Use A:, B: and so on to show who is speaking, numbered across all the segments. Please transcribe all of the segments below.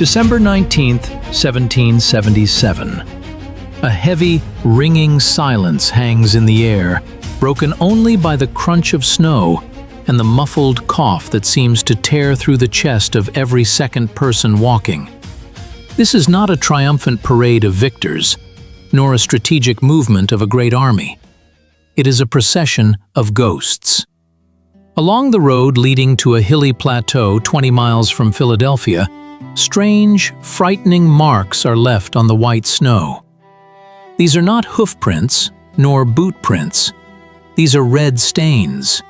A: December 19th, 1777. A heavy, ringing silence hangs in the air, broken only by the crunch of snow and the muffled cough that seems to tear through the chest of every second person walking. This is not a triumphant parade of victors, nor a strategic movement of a great army. It is a procession of ghosts. Along the road leading to a hilly plateau 20 miles from Philadelphia, strange, frightening marks are left on the white snow. These are not hoof prints, nor boot prints. These are red stains.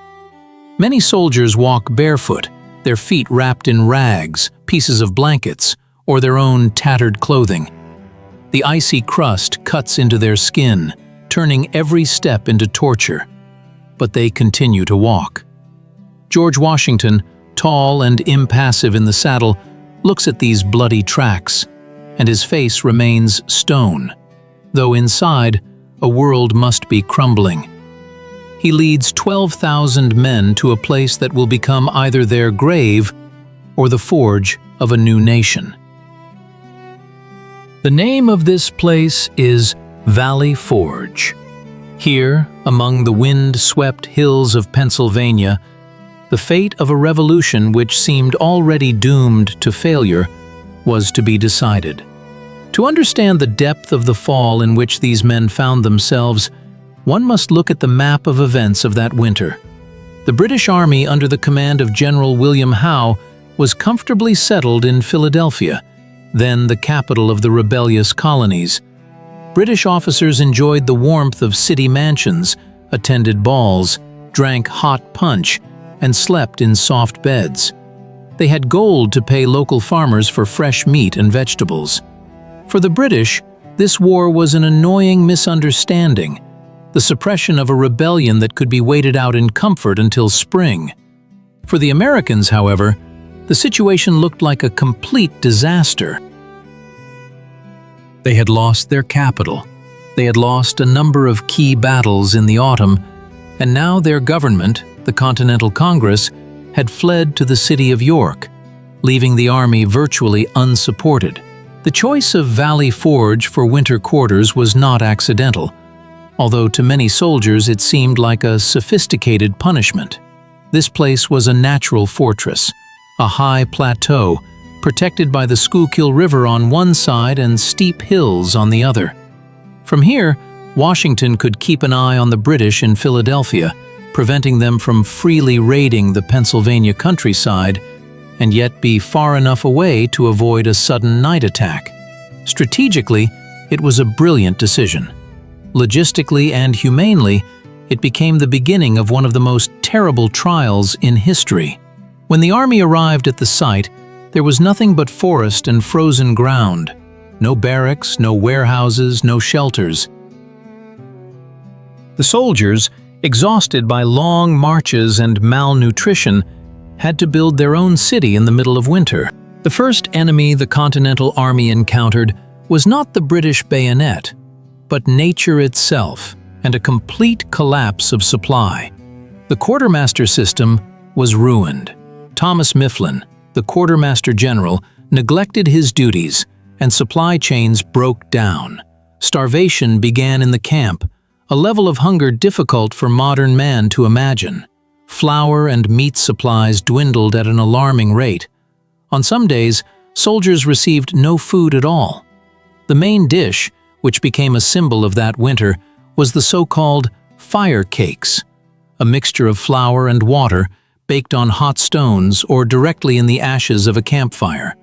A: Many soldiers walk barefoot, their feet wrapped in rags, pieces of blankets, or their own tattered clothing. The icy crust cuts into their skin, turning every step into torture. But they continue to walk. George Washington, tall and impassive in the saddle, looks at these bloody tracks, and his face remains stone, though inside, a world must be crumbling. He leads 12,000 men to a place that will become either their grave or the forge of a new nation. The name of this place is Valley Forge. Here, among the wind-swept hills of Pennsylvania, the fate of a revolution which seemed already doomed to failure was to be decided. To understand the depth of the fall in which these men found themselves, one must look at the map of events of that winter. The British Army under the command of General William Howe was comfortably settled in Philadelphia, then the capital of the rebellious colonies. British officers enjoyed the warmth of city mansions, attended balls, drank hot punch, and slept in soft beds. They had gold to pay local farmers for fresh meat and vegetables. For the British, this war was an annoying misunderstanding, the suppression of a rebellion that could be waited out in comfort until spring. For the Americans, however, the situation looked like a complete disaster. They had lost their capital. They had lost a number of key battles in the autumn, and now their government, the Continental Congress, had fled to the city of York, leaving the army virtually unsupported. The choice of Valley Forge for winter quarters was not accidental, although to many soldiers it seemed like a sophisticated punishment. This place was a natural fortress, a high plateau, protected by the Schuylkill River on one side and steep hills on the other. From here, Washington could keep an eye on the British in Philadelphia, preventing them from freely raiding the Pennsylvania countryside, and yet be far enough away to avoid a sudden night attack. Strategically, it was a brilliant decision. Logistically and humanely, it became the beginning of one of the most terrible trials in history. When the army arrived at the site, there was nothing but forest and frozen ground. No barracks, no warehouses, no shelters. The soldiers, exhausted by long marches and malnutrition, had to build their own city in the middle of winter. The first enemy the Continental Army encountered was not the British bayonet, but nature itself and a complete collapse of supply. The quartermaster system was ruined. Thomas Mifflin, the quartermaster general, neglected his duties, and supply chains broke down. Starvation began in the camp, a level of hunger difficult for modern man to imagine. Flour and meat supplies dwindled at an alarming rate. On some days, soldiers received no food at all. The main dish, which became a symbol of that winter, was the so-called fire cakes, a mixture of flour and water baked on hot stones or directly in the ashes of a campfire.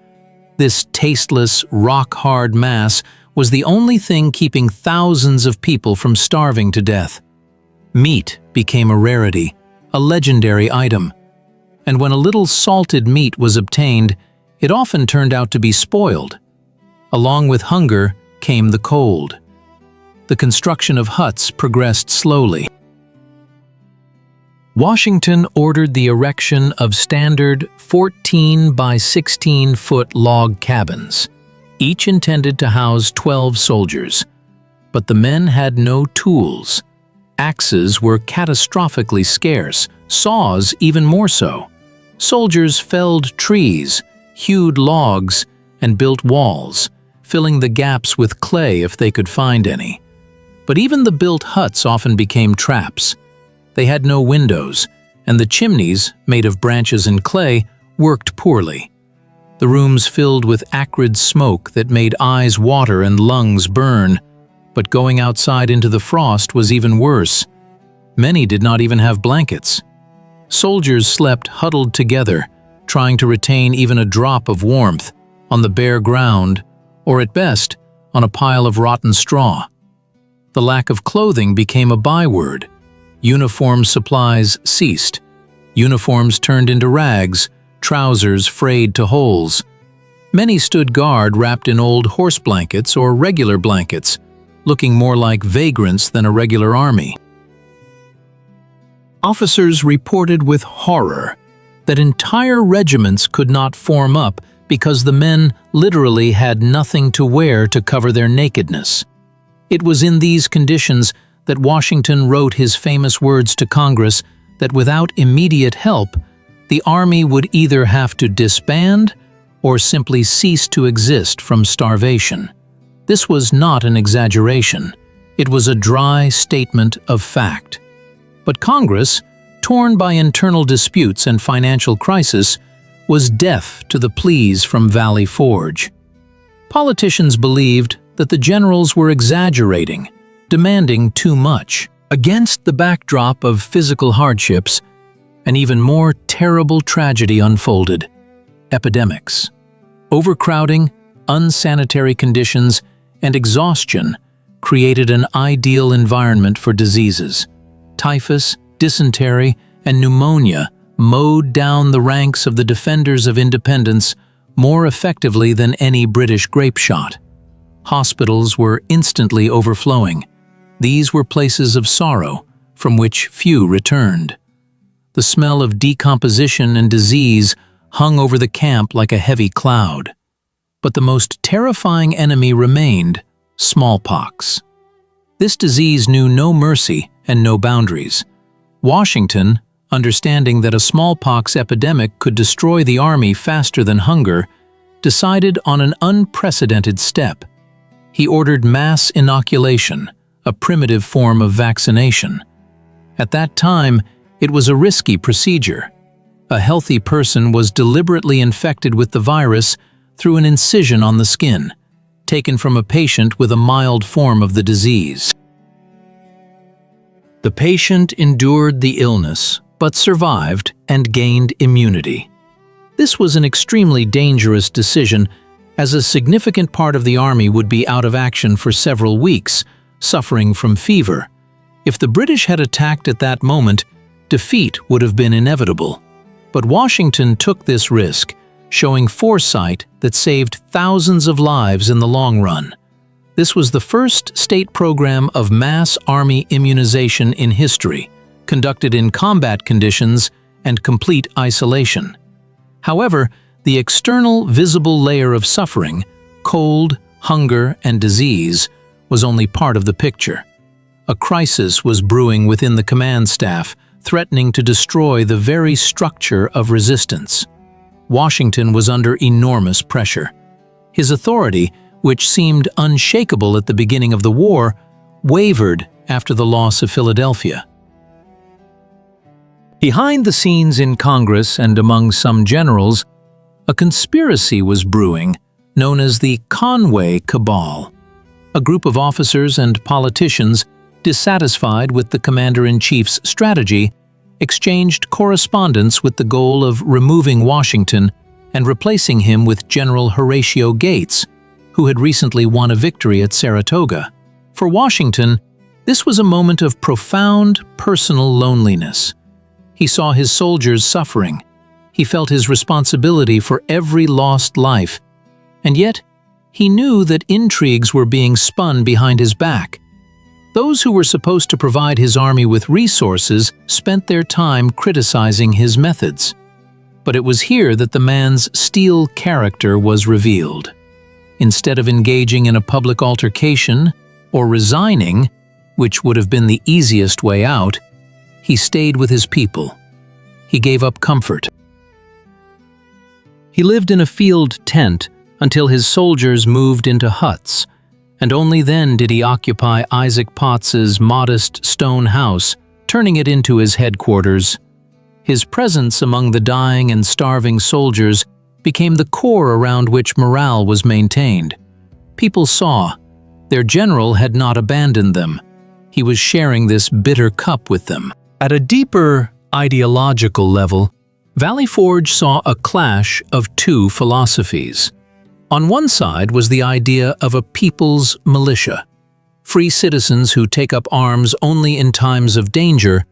A: This tasteless, rock-hard mass was the only thing keeping thousands of people from starving to death. Meat became a rarity, a legendary item, and when a little salted meat was obtained, it often turned out to be spoiled. Along with hunger came the cold. The construction of huts progressed slowly. Washington ordered the erection of standard 14 by 16-foot log cabins, each intended to house 12 soldiers. But the men had no tools. Axes were catastrophically scarce, saws even more so. Soldiers felled trees, hewed logs, and built walls, filling the gaps with clay if they could find any. But even the built huts often became traps. They had no windows, and the chimneys, made of branches and clay, worked poorly. The rooms filled with acrid smoke that made eyes water and lungs burn, but going outside into the frost was even worse. Many did not even have blankets. Soldiers slept huddled together, trying to retain even a drop of warmth, on the bare ground, or at best, on a pile of rotten straw. The lack of clothing became a byword. Uniform supplies ceased. Uniforms turned into rags, trousers frayed to holes. Many stood guard wrapped in old horse blankets or regular blankets, looking more like vagrants than a regular army. Officers reported with horror that entire regiments could not form up because the men literally had nothing to wear to cover their nakedness. It was in these conditions that Washington wrote his famous words to Congress that without immediate help, the army would either have to disband or simply cease to exist from starvation. This was not an exaggeration. It was a dry statement of fact. But Congress, torn by internal disputes and financial crisis, was deaf to the pleas from Valley Forge. Politicians believed that the generals were exaggerating, demanding too much. Against the backdrop of physical hardships, an even more terrible tragedy unfolded: epidemics. Overcrowding, unsanitary conditions, and exhaustion created an ideal environment for diseases. Typhus, dysentery, and pneumonia mowed down the ranks of the defenders of independence more effectively than any British grape shot. Hospitals were instantly overflowing. These were places of sorrow, from which few returned. The smell of decomposition and disease hung over the camp like a heavy cloud. But the most terrifying enemy remained: smallpox. This disease knew no mercy and no boundaries. Washington, understanding that a smallpox epidemic could destroy the army faster than hunger, decided on an unprecedented step. He ordered mass inoculation, a primitive form of vaccination. At that time, it was a risky procedure. A healthy person was deliberately infected with the virus through an incision on the skin, taken from a patient with a mild form of the disease. The patient endured the illness, but survived and gained immunity. This was an extremely dangerous decision, as a significant part of the army would be out of action for several weeks, suffering from fever. If the British had attacked at that moment, defeat would have been inevitable. But Washington took this risk, showing foresight that saved thousands of lives in the long run. This was the first state program of mass army immunization in history, conducted in combat conditions and complete isolation. However, the external visible layer of suffering, cold, hunger, and disease, was only part of the picture. A crisis was brewing within the command staff, threatening to destroy the very structure of resistance. Washington was under enormous pressure. His authority, which seemed unshakable at the beginning of the war, wavered after the loss of Philadelphia. Behind the scenes in Congress and among some generals, a conspiracy was brewing known as the Conway Cabal. A group of officers and politicians, dissatisfied with the commander-in-chief's strategy, exchanged correspondence with the goal of removing Washington and replacing him with General Horatio Gates, who had recently won a victory at Saratoga. For Washington, this was a moment of profound personal loneliness. He saw his soldiers suffering. He felt his responsibility for every lost life, and yet he knew that intrigues were being spun behind his back. Those who were supposed to provide his army with resources spent their time criticizing his methods. But it was here that the man's steel character was revealed. Instead of engaging in a public altercation or resigning, which would have been the easiest way out, he stayed with his people. He gave up comfort. He lived in a field tent, until his soldiers moved into huts, and only then did he occupy Isaac Potts's modest stone house, turning it into his headquarters. His presence among the dying and starving soldiers became the core around which morale was maintained. People saw their general had not abandoned them. He was sharing this bitter cup with them. At a deeper ideological level, Valley Forge saw a clash of two philosophies. On one side was the idea of a people's militia, free citizens who take up arms only in times of danger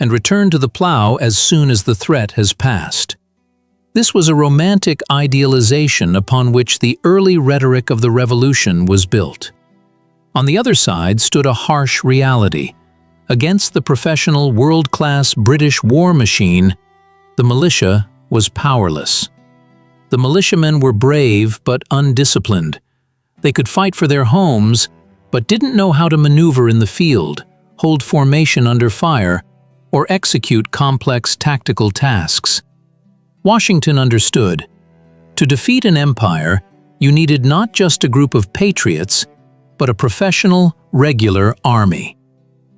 A: and return to the plow as soon as the threat has passed. This was a romantic idealization upon which the early rhetoric of the revolution was built. On the other side stood a harsh reality. Against the professional, world-class British war machine, the militia was powerless. The militiamen were brave but undisciplined. They could fight for their homes, but didn't know how to maneuver in the field, hold formation under fire, or execute complex tactical tasks. Washington understood. To defeat an empire, you needed not just a group of patriots, but a professional, regular army.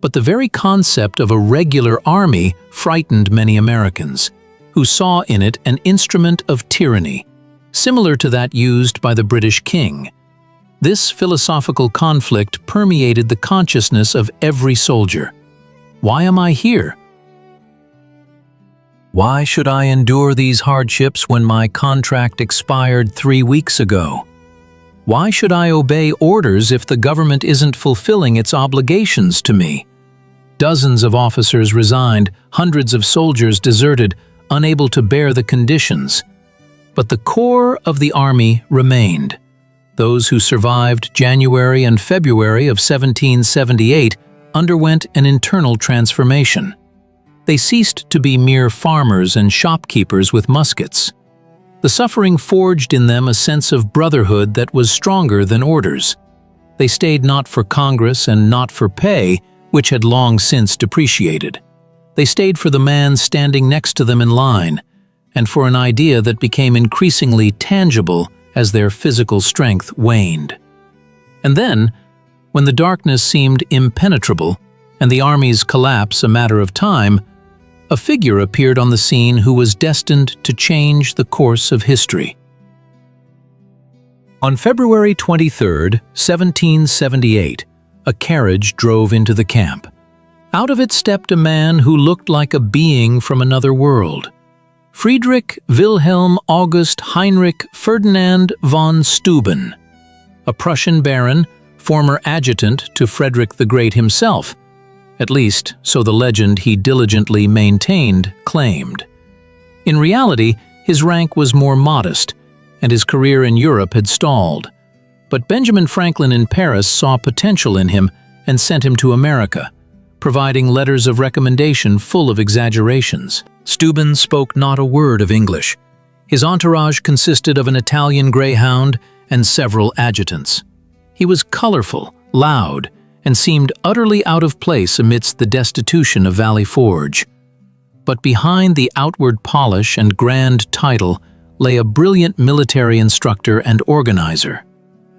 A: But the very concept of a regular army frightened many Americans, who saw in it an instrument of tyranny, similar to that used by the British king. This philosophical conflict permeated the consciousness of every soldier. Why am I here? Why should I endure these hardships when my contract expired 3 weeks ago? Why should I obey orders if the government isn't fulfilling its obligations to me? Dozens of officers resigned, hundreds of soldiers deserted, unable to bear the conditions. But the core of the army remained. Those who survived January and February of 1778 underwent an internal transformation. They ceased to be mere farmers and shopkeepers with muskets. The suffering forged in them a sense of brotherhood that was stronger than orders. They stayed not for Congress and not for pay, which had long since depreciated. They stayed for the man standing next to them in line, and for an idea that became increasingly tangible as their physical strength waned. And then, when the darkness seemed impenetrable and the army's collapse a matter of time, a figure appeared on the scene who was destined to change the course of history. On February 23, 1778, a carriage drove into the camp. Out of it stepped a man who looked like a being from another world. Friedrich Wilhelm August Heinrich Ferdinand von Steuben, a Prussian baron, former adjutant to Frederick the Great himself. At least, so the legend he diligently maintained claimed. In reality, his rank was more modest, and his career in Europe had stalled. But Benjamin Franklin in Paris saw potential in him and sent him to America, providing letters of recommendation full of exaggerations. Steuben spoke not a word of English. His entourage consisted of an Italian greyhound and several adjutants. He was colorful, loud, and seemed utterly out of place amidst the destitution of Valley Forge. But behind the outward polish and grand title lay a brilliant military instructor and organizer.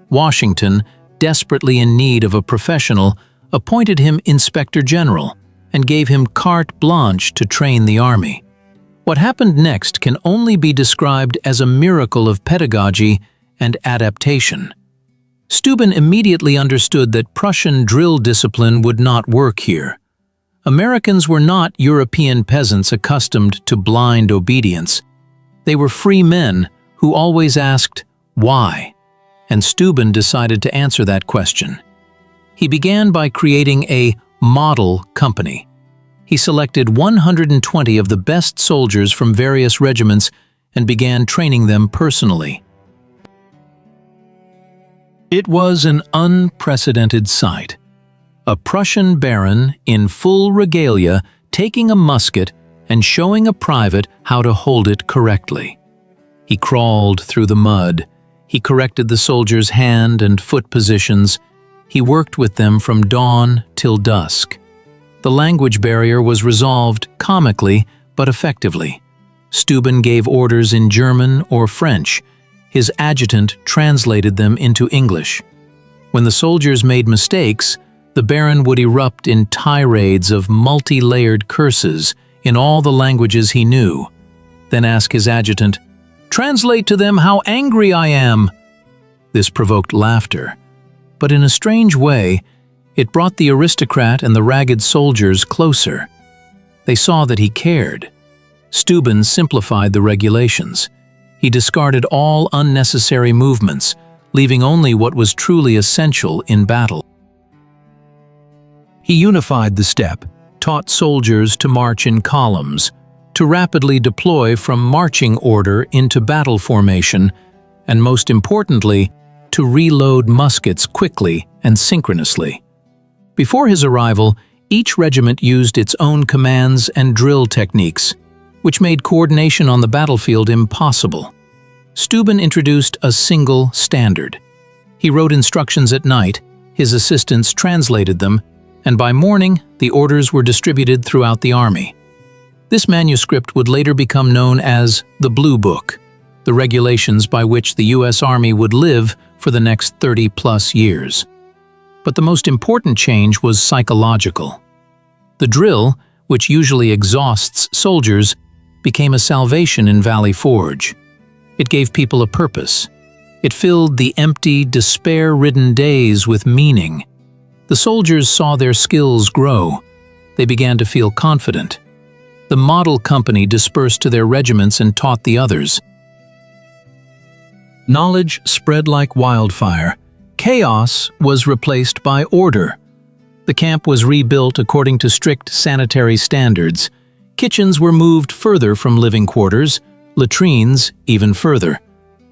A: Washington, desperately in need of a professional, appointed him Inspector General and gave him carte blanche to train the army. What happened next can only be described as a miracle of pedagogy and adaptation. Steuben immediately understood that Prussian drill discipline would not work here. Americans were not European peasants accustomed to blind obedience. They were free men who always asked, why? And Steuben decided to answer that question. He began by creating a model company. He selected 120 of the best soldiers from various regiments and began training them personally. It was an unprecedented sight. A Prussian baron in full regalia taking a musket and showing a private how to hold it correctly. He crawled through the mud. He corrected the soldiers' hand and foot positions. He worked with them from dawn till dusk. The language barrier was resolved comically but effectively. Steuben gave orders in German or French, his adjutant translated them into English. When the soldiers made mistakes, the Baron would erupt in tirades of multi-layered curses in all the languages he knew, then ask his adjutant, "Translate to them how angry I am." This provoked laughter, but in a strange way, it brought the aristocrat and the ragged soldiers closer. They saw that he cared. Steuben simplified the regulations. He discarded all unnecessary movements, leaving only what was truly essential in battle. He unified the step, taught soldiers to march in columns, to rapidly deploy from marching order into battle formation, and most importantly, to reload muskets quickly and synchronously. Before his arrival, each regiment used its own commands and drill techniques, which made coordination on the battlefield impossible. Steuben introduced a single standard. He wrote instructions at night, his assistants translated them, and by morning, the orders were distributed throughout the army. This manuscript would later become known as the Blue Book, the regulations by which the U.S. Army would live for the next 30-plus years. But the most important change was psychological. The drill, which usually exhausts soldiers, became a salvation in Valley Forge. It gave people a purpose. It filled the empty, despair-ridden days with meaning. The soldiers saw their skills grow. They began to feel confident. The model company dispersed to their regiments and taught the others. Knowledge spread like wildfire. Chaos was replaced by order. The camp was rebuilt according to strict sanitary standards. Kitchens were moved further from living quarters, latrines even further.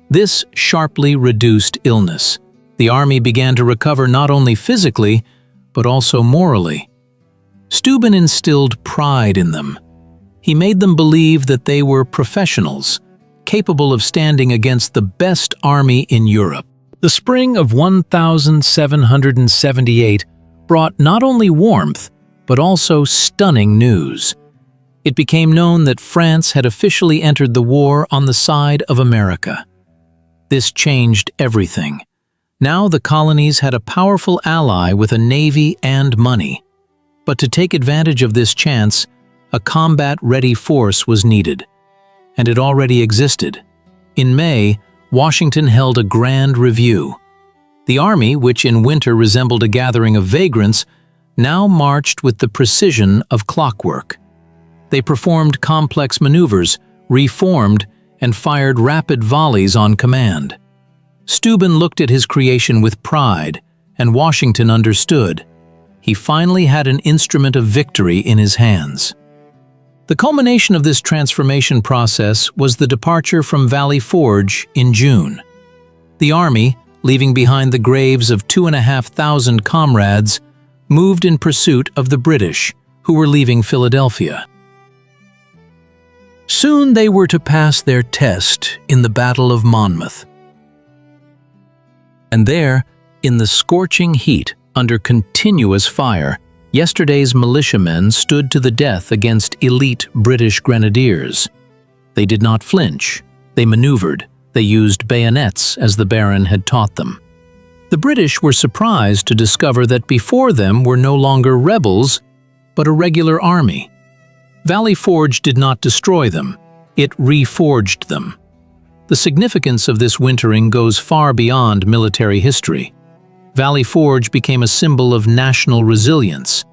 A: This sharply reduced illness. The army began to recover not only physically, but also morally. Steuben instilled pride in them. He made them believe that they were professionals, capable of standing against the best army in Europe. The spring of 1778 brought not only warmth, but also stunning news. It became known that France had officially entered the war on the side of America. This changed everything. Now the colonies had a powerful ally with a navy and money. But to take advantage of this chance, a combat-ready force was needed. And it already existed. In May, Washington held a grand review. The army, which in winter resembled a gathering of vagrants, now marched with the precision of clockwork. They performed complex maneuvers, reformed, and fired rapid volleys on command. Steuben looked at his creation with pride, and Washington understood. He finally had an instrument of victory in his hands. The culmination of this transformation process was the departure from Valley Forge in June. The army, leaving behind the graves of 2,500 comrades, moved in pursuit of the British, who were leaving Philadelphia. Soon they were to pass their test in the Battle of Monmouth. And there, in the scorching heat, under continuous fire, yesterday's militiamen stood to the death against elite British grenadiers. They did not flinch. They maneuvered. They used bayonets as the Baron had taught them. The British were surprised to discover that before them were no longer rebels, but a regular army. Valley Forge did not destroy them. It reforged them. The significance of this wintering goes far beyond military history. Valley Forge became a symbol of national resilience.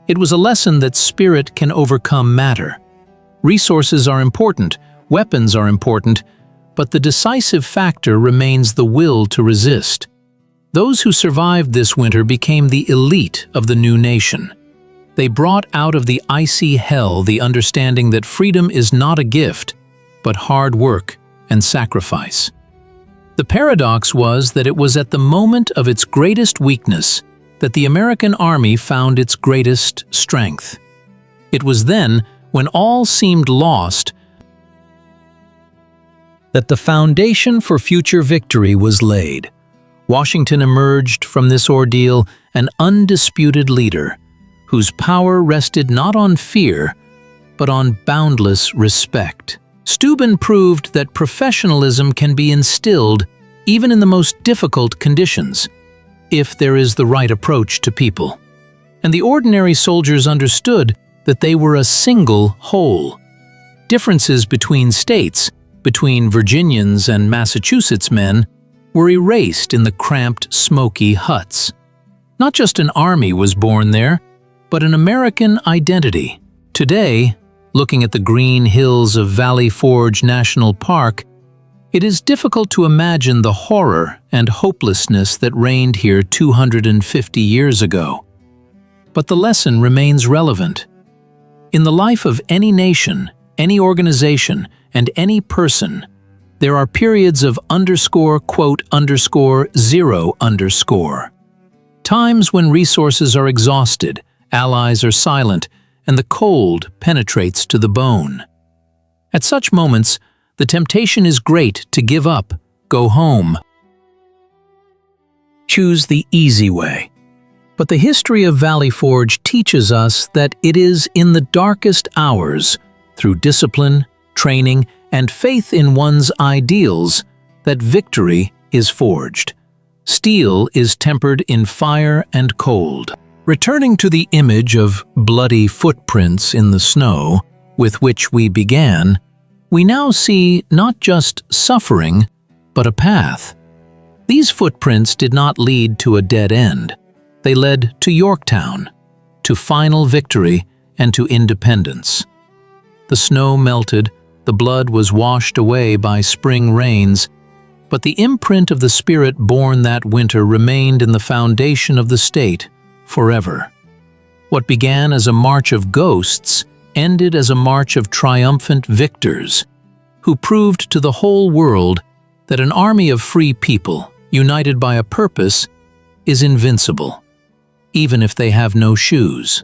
A: It was a lesson that spirit can overcome matter. Resources are important, weapons are important, but the decisive factor remains the will to resist. Those who survived this winter became the elite of the new nation. They brought out of the icy hell the understanding that freedom is not a gift, but hard work and sacrifice. The paradox was that it was at the moment of its greatest weakness that the American army found its greatest strength. It was then, when all seemed lost, that the foundation for future victory was laid. Washington emerged from this ordeal an undisputed leader, whose power rested not on fear, but on boundless respect. Steuben proved that professionalism can be instilled even in the most difficult conditions, if there is the right approach to people. And the ordinary soldiers understood that they were a single whole. Differences between states, between Virginians and Massachusetts men, were erased in the cramped, smoky huts. Not just an army was born there, but an American identity. Today, looking at the green hills of Valley Forge National Park, it is difficult to imagine the horror and hopelessness that reigned here 250 years ago. But the lesson remains relevant. In the life of any nation, any organization, and any person, there are periods of __0_. Times when resources are exhausted, allies are silent, and the cold penetrates to the bone. At such moments, the temptation is great to give up, go home. Choose the easy way. But the history of Valley Forge teaches us that it is in the darkest hours, through discipline, training, and faith in one's ideals, that victory is forged. Steel is tempered in fire and cold. Returning to the image of bloody footprints in the snow with which we began, we now see not just suffering, but a path. These footprints did not lead to a dead end. They led to Yorktown, to final victory, and to independence. The snow melted, the blood was washed away by spring rains, but the imprint of the spirit born that winter remained in the foundation of the state forever. What began as a march of ghosts ended as a march of triumphant victors, who proved to the whole world that an army of free people, united by a purpose, is invincible, even if they have no shoes.